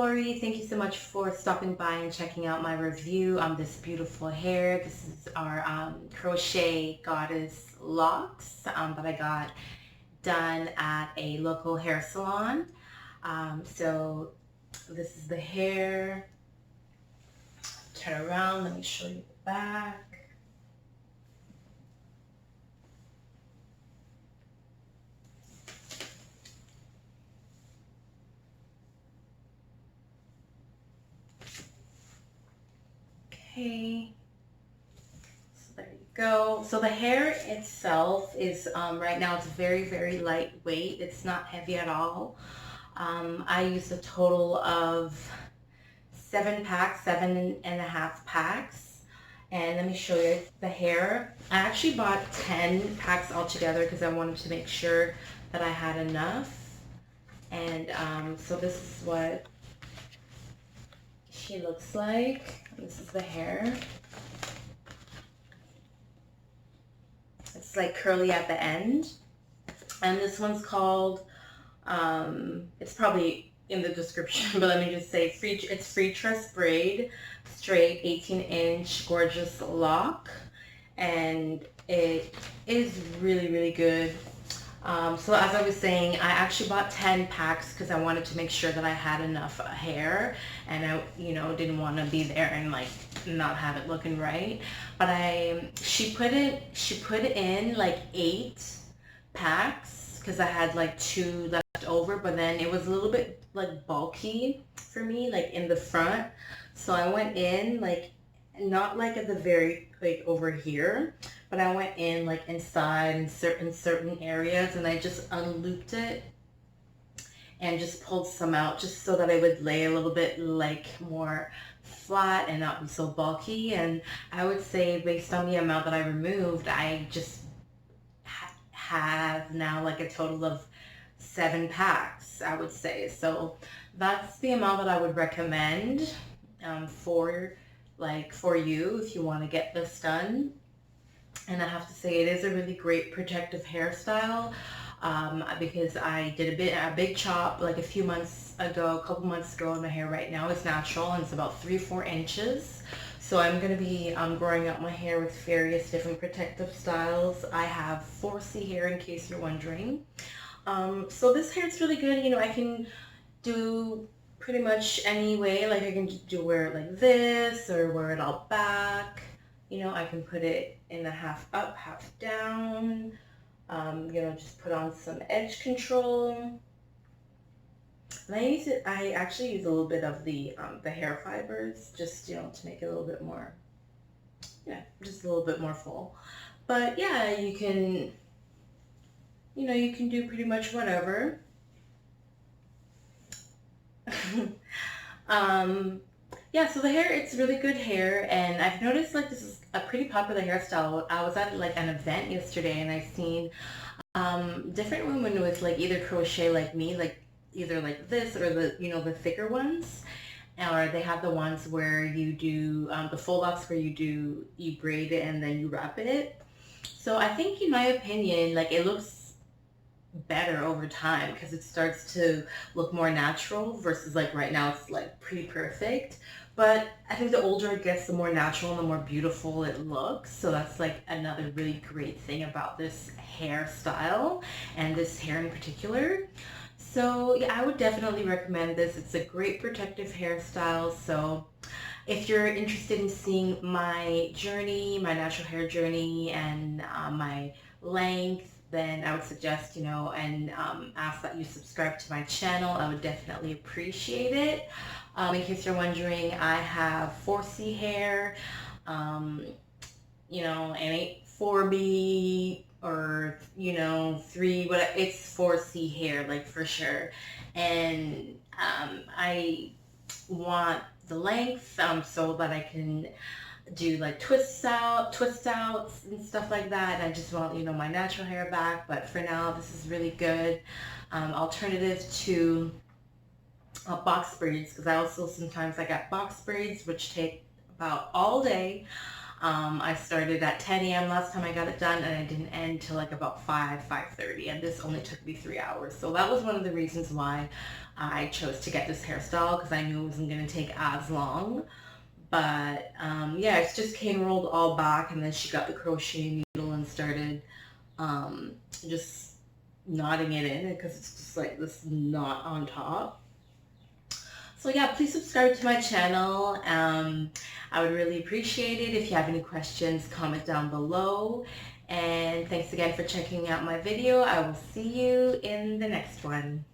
Lori. Thank you so much for stopping by and checking out my review on this beautiful hair. This is our crochet goddess locks that I got done at a local hair salon. So this is the hair. Turn around, let me show you the back. Okay, so there you go. So the hair itself is, right now it's very lightweight. It's not heavy at all. I used a total of 7 packs, 7.5 packs. And let me show you the hair. I actually bought 10 packs altogether because I wanted to make sure that I had enough. And so this is what she looks like. This is the hair. It's like curly at the end. And this one's called, it's probably in the description, but let me just say, it's Freetress Braid Straight 18-inch Gorgeous Lock. And it is really good. So as I was saying, I actually bought 10 packs because I wanted to make sure that I had enough hair, and I, didn't want to be there and like not have it looking right. But she put it in like 8 packs because I had like 2 left over, but then it was a little bit like bulky for me, like in the front. So I went in like, not like at the very, like over here, but I went in like inside in certain areas, and I just unlooped it and just pulled some out just so that I would lay a little bit like more flat and not be so bulky. And I would say based on the amount that I removed, I just have now like a total of 7 packs, I would say. So that's the amount that I would recommend for you if you want to get this done. And I have to say, it is a really great protective hairstyle because I did a big chop like a couple months ago, and my hair right now is natural and it's about 3-4 inches. So I'm going to be growing out my hair with various different protective styles. I have 4C hair, in case you're wondering. So this hair is really good. I can do pretty much any way. Like I can wear it like this, or wear it all back. I can put it in a half up, half down. Just put on some edge control. And I actually use a little bit of the hair fibers, just to make it a little bit more, just a little bit more full. But yeah, you can do pretty much whatever. Yeah, so the hair, it's really good hair, and I've noticed like this is a pretty popular hairstyle. I was at like an event yesterday, and I've seen different women with like either crochet like me, like either like this or the thicker ones, or they have the ones where you do the full locks where you braid it and then you wrap it. So I think, in my opinion, like it looks better over time because it starts to look more natural versus like right now it's like pretty perfect. But I think the older it gets, the more natural and the more beautiful it looks. So that's like another really great thing about this hairstyle and this hair in particular. So yeah, I would definitely recommend this. It's a great protective hairstyle. So if you're interested in seeing my journey, my natural hair journey, and my length, then I would suggest, and ask that you subscribe to my channel. I would definitely appreciate it. In case you're wondering, I have 4C hair, and it ain't 4B or, 3, but it's 4C hair, like for sure. And I want the length so that I can do like twist outs and stuff like that. And I just want my natural hair back, but for now this is really good alternative to box braids, because I also sometimes I got box braids which take about all day. I started at 10 a.m. last time I got it done, and I didn't end till like about 5:30, and this only took me 3 hours. So that was one of the reasons why I chose to get this hairstyle, because I knew it wasn't going to take as long. But yeah, it's just cane rolled all back, and then she got the crochet needle and started just knotting it in, because it's just like this knot on top. So yeah, please subscribe to my channel. I would really appreciate it. If you have any questions, comment down below. And thanks again for checking out my video. I will see you in the next one.